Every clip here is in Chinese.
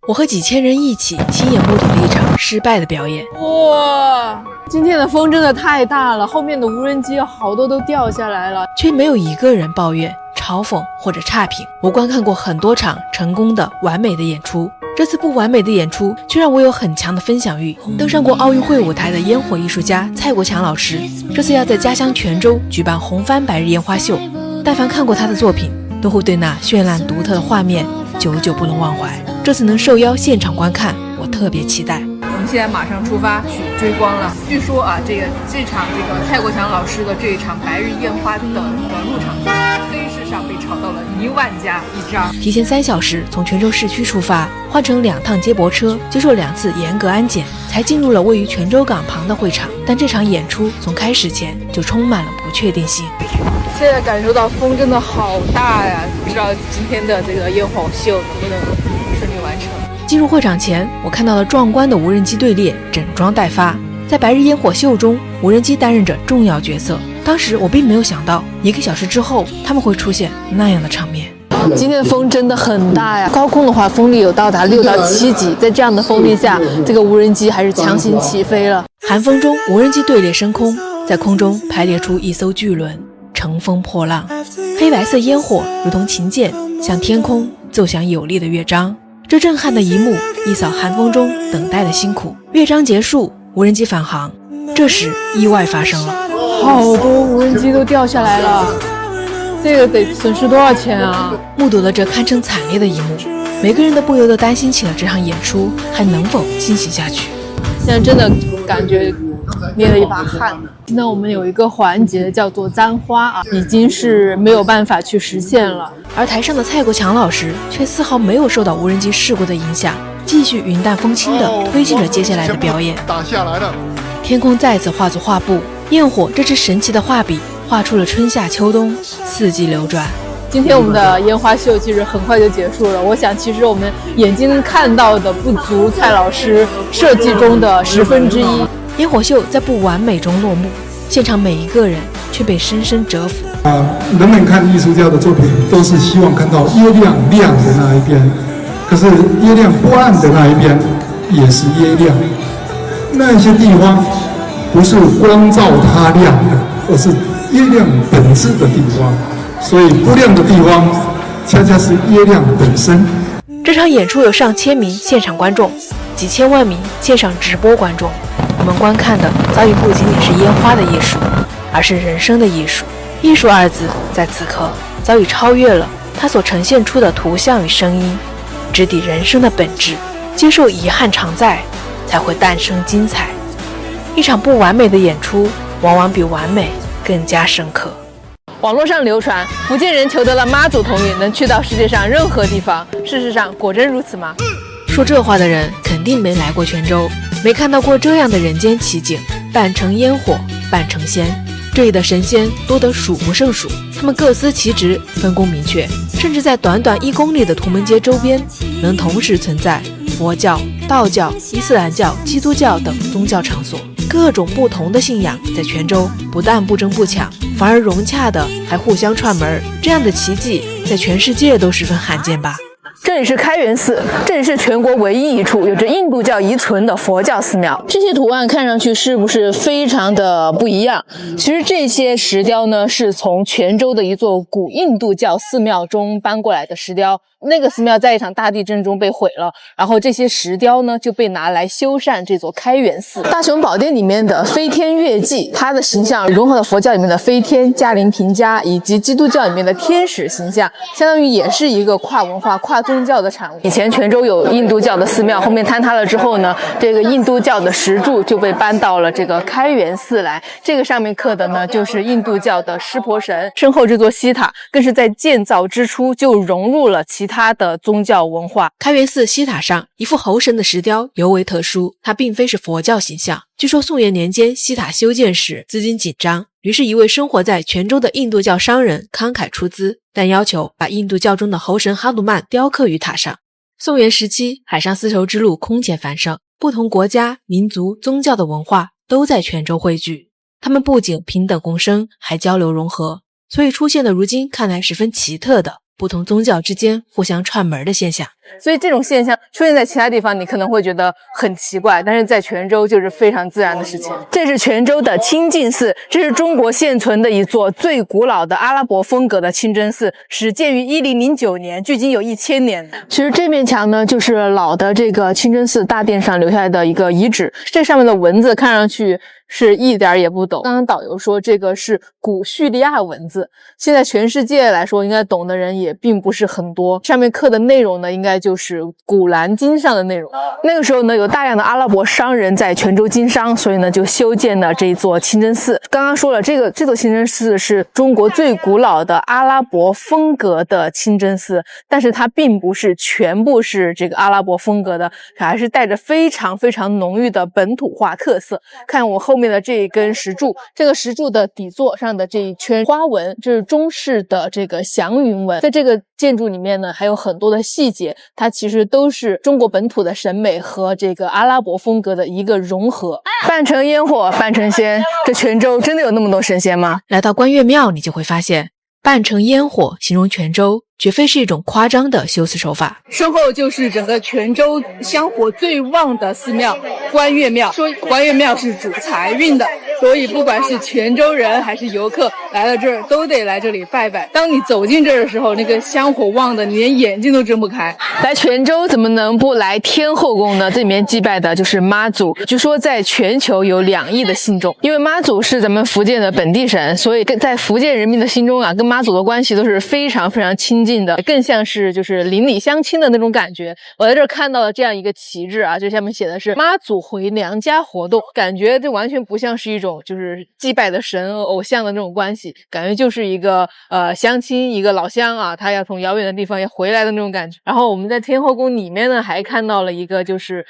我和几千人一起亲眼目睹了一场失败的表演。哇，今天的风真的太大了，后面的无人机好多都掉下来了，却没有一个人抱怨、嘲讽或者差评。我观看过很多场成功的、完美的演出，这次不完美的演出却让我有很强的分享欲。登上过奥运会舞台的烟火艺术家蔡国强老师，这次要在家乡泉州举办红帆白日烟花秀。但凡看过他的作品，都会对那绚烂独特的画面久久不能忘怀。这次能受邀现场观看，我特别期待。我们现在马上出发去追光了。据说啊，这场蔡国强老师的这一场白日烟花的入场券，黑市上被炒到了1万加一张。提前3小时从泉州市区出发，换乘2趟接驳车，接受2次严格安检，才进入了位于泉州港旁的会场。但这场演出从开始前就充满了不确定性。现在感受到风真的好大呀，不知道今天的这个烟火秀能不能顺利完成。进入会场前，我看到了壮观的无人机队列整装待发。在白日烟火秀中，无人机担任着重要角色。当时我并没有想到1个小时之后他们会出现那样的场面。今天的风真的很大呀，高空的话风力有到达6到7级，在这样的风力下，这个无人机还是强行起飞了。寒风中，无人机队列升空，在空中排列出一艘巨轮，乘风破浪，黑白色烟火如同琴键向天空奏响有力的乐章。这震撼的一幕一扫寒风中等待的辛苦。乐章结束，无人机返航。这时意外发生了，好多无人机都掉下来了，这个得损失多少钱啊？目睹了这堪称惨烈的一幕，每个人都不由得担心起了这场演出还能否进行下去。现在真的感觉捏了一把汗。现在我们有一个环节叫做簪花啊，已经是没有办法去实现了。而台上的蔡国强老师却丝毫没有受到无人机事故的影响，继续云淡风轻地推进着接下来的表演。打下来了，天空再次化作画布，焰火这支神奇的画笔画出了春夏秋冬四季流转。今天我们的烟花秀其实很快就结束了，我想其实我们眼睛看到的不足蔡老师设计中的1/10。烟火秀在不完美中落幕，现场每一个人却被深深折服。人们看艺术家的作品都是希望看到月亮亮的那一边，可是月亮不暗的那一边也是月亮。那些地方不是光照它亮的，而是月亮本质的地方，所以不亮的地方恰恰是月亮本身。这场演出有上千名现场观众，几千万名线上直播观众。我们观看的早已不仅仅是烟花的艺术，而是人生的艺术。艺术2字在此刻早已超越了它所呈现出的图像与声音，直抵人生的本质。接受遗憾常在，才会诞生精彩。一场不完美的演出，往往比完美更加深刻。网络上流传福建人求得了妈祖同意，能去到世界上任何地方。事实上，果真如此吗？说这话的人肯定没来过泉州，没看到过这样的人间奇景，半成烟火，半成仙。这里的神仙多得数不胜数，他们各司其职，分工明确，甚至在短短1公里的图门街周边，能同时存在佛教、道教、伊斯兰教、基督教等宗教场所。各种不同的信仰在泉州不但不争不抢，反而融洽的还互相串门，这样的奇迹在全世界都十分罕见吧。这里是开元寺，这里是全国唯一一处有着印度教遗存的佛教寺庙。这些图案看上去是不是非常的不一样？其实这些石雕呢，是从泉州的一座古印度教寺庙中搬过来的石雕。那个寺庙在一场大地震中被毁了，然后这些石雕呢就被拿来修缮这座开元寺。大雄宝殿里面的飞天月季，它的形象融合了佛教里面的飞天、嘉陵平家以及基督教里面的天使形象，相当于也是一个跨文化、跨宗教的产物。以前泉州有印度教的寺庙，后面坍塌了之后呢，这个印度教的石柱就被搬到了这个开元寺来。这个上面刻的呢就是印度教的湿婆神，身后这座西塔更是在建造之初就融入了其他的宗教文化。开元寺西塔上一副猴神的石雕尤为特殊，它并非是佛教形象。据说宋元年间西塔修建时资金紧张，于是一位生活在泉州的印度教商人慷慨出资，但要求把印度教中的猴神哈努曼雕刻于塔上。宋元时期，海上丝绸之路空前繁盛，不同国家、民族、宗教的文化都在泉州汇聚，他们不仅平等共生，还交流融合，所以出现了如今看来十分奇特的不同宗教之间互相串门的现象。所以这种现象出现在其他地方，你可能会觉得很奇怪，但是在泉州就是非常自然的事情。这是泉州的清净寺，这是中国现存的一座最古老的阿拉伯风格的清真寺，始建于1009年，距今有1000年。其实这面墙呢，就是老的这个清真寺大殿上留下来的一个遗址，这上面的文字看上去是一点也不懂。刚刚导游说这个是古叙利亚文字，现在全世界来说应该懂的人也并不是很多。上面刻的内容呢，应该就是古兰经上的内容。那个时候呢，有大量的阿拉伯商人在泉州经商，所以呢就修建了这一座清真寺。刚刚说了，这座清真寺是中国最古老的阿拉伯风格的清真寺，但是它并不是全部是这个阿拉伯风格的，还是带着非常非常浓郁的本土化特色。看我后面的这一根石柱，这个石柱的底座上的这一圈花纹，这是中式的这个祥云纹。在这个建筑里面呢，还有很多的细节，它其实都是中国本土的审美和这个阿拉伯风格的一个融合。半城烟火半城仙，这泉州真的有那么多神仙吗？来到观月庙，你就会发现半城烟火形容泉州绝非是一种夸张的修辞手法。身后就是整个泉州香火最旺的寺庙观月庙，说观月庙是主财运的，所以不管是泉州人还是游客来了这儿都得来这里拜拜。当你走进这儿的时候，那个香火旺的你连眼睛都睁不开。来泉州怎么能不来天后宫呢？这里面祭拜的就是妈祖，据说在全球有2亿的信众。因为妈祖是咱们福建的本地神，所以在福建人民的心中啊，跟妈祖的关系都是非常非常亲近的，更像是就是邻里相亲的那种感觉。我在这儿看到了这样一个旗帜啊，这下面写的是妈祖回娘家活动，感觉这完全不像是一种就是祭拜的神偶像的那种关系，感觉就是一个相亲，一个老乡啊，他要从遥远的地方要回来的那种感觉。然后我们在天后宫里面呢，还看到了一个就是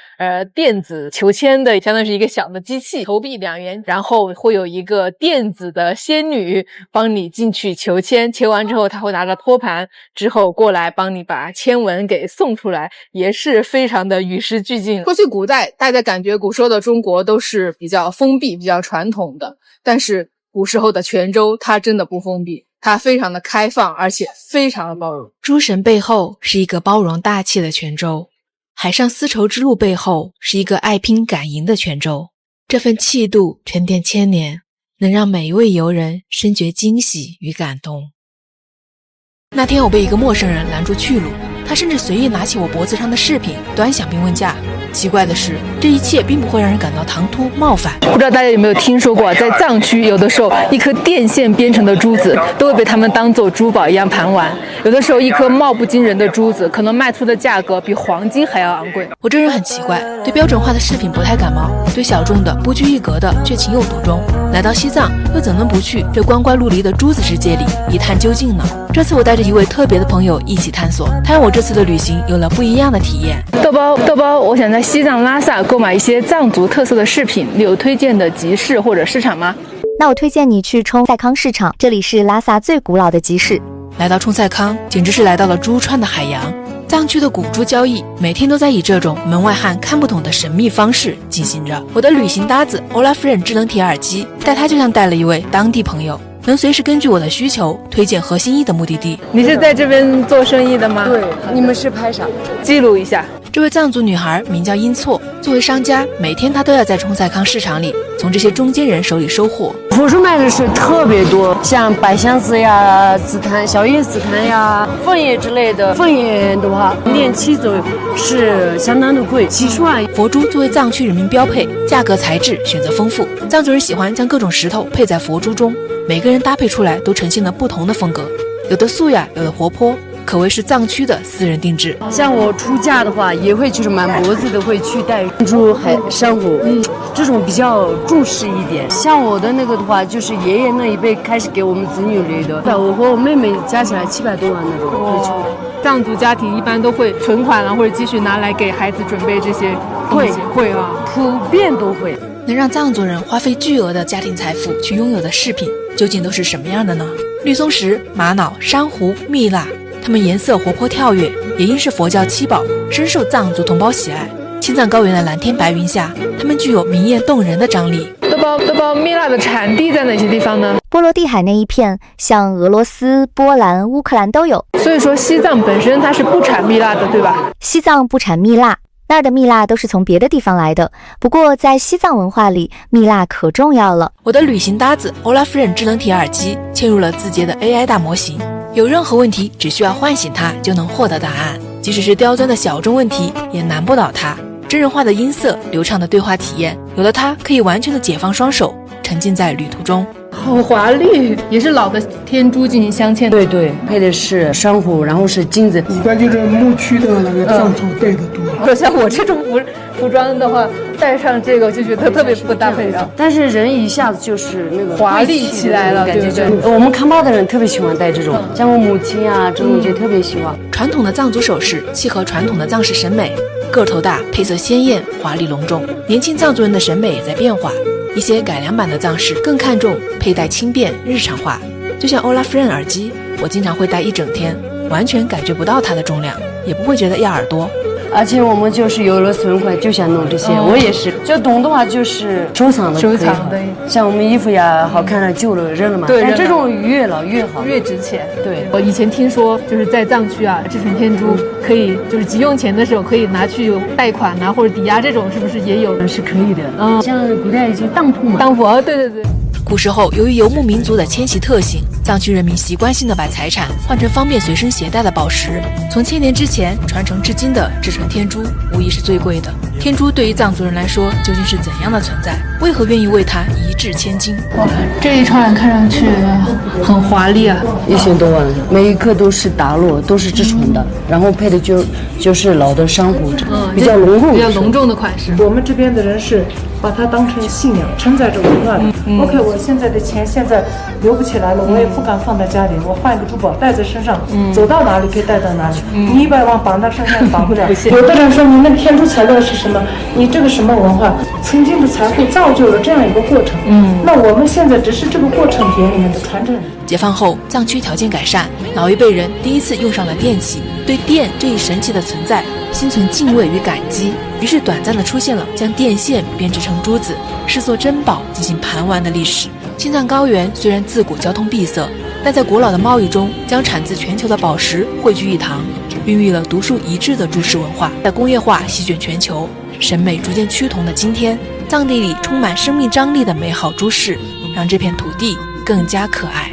电子求签的，相当于是一个小的机器，投币2元，然后会有一个电子的仙女帮你进去求签，求完之后他会拿着托盘之后过来帮你把签文给送出来，也是非常的与时俱进。过去古代大家感觉古时候的中国都是比较封闭比较传统的，但是古时候的泉州它真的不封闭，它非常的开放，而且非常的包容。诸神背后是一个包容大气的泉州，海上丝绸之路背后是一个爱拼敢赢的泉州。这份气度沉淀千年，能让每一位游人深觉惊喜与感动。那天我被一个陌生人拦住去路，他甚至随意拿起我脖子上的饰品端详并问价。奇怪的是，这一切并不会让人感到唐突冒犯。不知道大家有没有听说过，在藏区有的时候一颗电线编成的珠子都会被他们当做珠宝一样盘玩，有的时候一颗貌不惊人的珠子可能卖出的价格比黄金还要昂贵。我这人很奇怪，对标准化的饰品不太感冒，对小众的不拘一格的却情有独钟。来到西藏，又怎能不去这光怪陆离的珠子世界里一探究竟呢？这次我带着一位特别的朋友一起探索，他让我这次的旅行有了不一样的体验。豆包，我想在西藏拉萨购买一些藏族特色的饰品，你有推荐的集市或者市场吗？那我推荐你去冲赛康市场，这里是拉萨最古老的集市。来到冲赛康，简直是来到了珠川的海洋。藏区的古珠交易每天都在以这种门外汉看不懂的神秘方式进行着。我的旅行搭子欧拉夫人智能铁耳机，带他就像带了一位当地朋友，能随时根据我的需求推荐合心意的目的地。你是在这边做生意的吗？对，你们是拍啥？记录一下。这位藏族女孩名叫英措，作为商家，每天她都要在冲赛康市场里从这些中间人手里收货。佛珠卖的是特别多，像百香子呀、紫檀、小叶紫檀呀、凤叶之类的。凤叶的话，1.7左右是相当的贵，70万。佛珠作为藏区人民标配，价格材质选择丰富，藏族人喜欢将各种石头配在佛珠中，每个人搭配出来都呈现了不同的风格，有的素雅，有的活泼，可谓是藏区的私人定制。像我出嫁的话，也会就是满脖子的会去戴珍珠、珊瑚，这种比较重视一点。像我的那个的话，就是爷爷那一辈开始给我们子女类的，我和我妹妹加起来700多万那种。藏族家庭一般都会存款啊或者积蓄拿来给孩子准备这些东西，会啊，普遍都会。能让藏族人花费巨额的家庭财富去拥有的饰品，究竟都是什么样的呢？绿松石、玛瑙、珊瑚、蜜蜡，它们颜色活泼跳跃，也因是佛教七宝，深受藏族同胞喜爱。青藏高原的蓝天白云下，它们具有明艳动人的张力。豆包，蜜蜡的产地在哪些地方呢？波罗的海那一片，像俄罗斯、波兰、乌克兰都有。所以说西藏本身它是不产蜜蜡的，对吧？西藏不产蜜蜡，那儿的蜜蜡都是从别的地方来的。不过在西藏文化里，蜜蜡可重要了。我的旅行搭子 Olafren 智能体耳机嵌入了字节的 AI 大模型，有任何问题只需要唤醒它就能获得答案，即使是刁钻的小众问题也难不倒它。真人化的音色，流畅的对话体验，有了它可以完全的解放双手，沉浸在旅途中。好华丽，也是老的天珠进行镶嵌。对对，配的是珊瑚，然后是金子。一般就是牧区的那个藏族戴的多。像我这种服装的话，戴上这个就觉得特别不搭配上。但是人一下子就是那个华丽起来了，感觉对不对？我们看巴的人特别喜欢戴这种，像我母亲啊这种就特别喜欢。传统的藏族首饰契合传统的藏式审美，个头大，配色鲜艳，华丽隆重。年轻藏族人的审美也在变化，一些改良版的藏饰更看重佩戴轻便日常化。就像 Olafren 耳机，我经常会戴一整天，完全感觉不到它的重量，也不会觉得压耳朵。而且我们就是有了存款就想弄这些，我也是，就懂的话就是收藏的，像我们衣服呀，好看了旧了扔了嘛，对，但这种越老越好，越值钱。对，我以前听说就是在藏区啊，制成天珠可以就是急用钱的时候可以拿去贷款啊或者抵押，这种是不是也有？是可以的。像古代就当铺嘛，当铺，对对对。古时候，由于游牧民族的迁徙特性，藏区人民习惯性的把财产换成方便随身携带的宝石。从千年之前传承至今的制成天珠，无疑是最贵的。天珠对于藏族人来说究竟是怎样的存在？为何愿意为它一掷千金？哇，这一串看上去很华丽啊！1000多万，每一颗都是打落，都是制纯的，然后配的就是老的珊瑚，比较隆重的款式。我们这边的人是把它当成信仰，承载着文化的。OK， 我现在的钱现在留不起来了，我也不敢放在家里，我换一个珠宝带在身上，走到哪里可以带到哪里。你100万绑到身上绑不了。有的人说你那个天珠材料是什么？你这个什么文化？曾经的财富造就了这样一个过程。那我们现在只是这个过程点里面的传承人。解放后，藏区条件改善，老一辈人第一次用上了电器，对电这一神奇的存在心存敬畏与感激，于是短暂的出现了将电线编织成珠子，视作珍宝进行盘玩的历史。青藏高原虽然自古交通闭塞，但在古老的贸易中，将产自全球的宝石汇聚一堂，孕育了独树一帜的珠饰文化。在工业化席卷全球，审美逐渐趋同的今天，藏地里充满生命张力的美好珠饰，让这片土地更加可爱。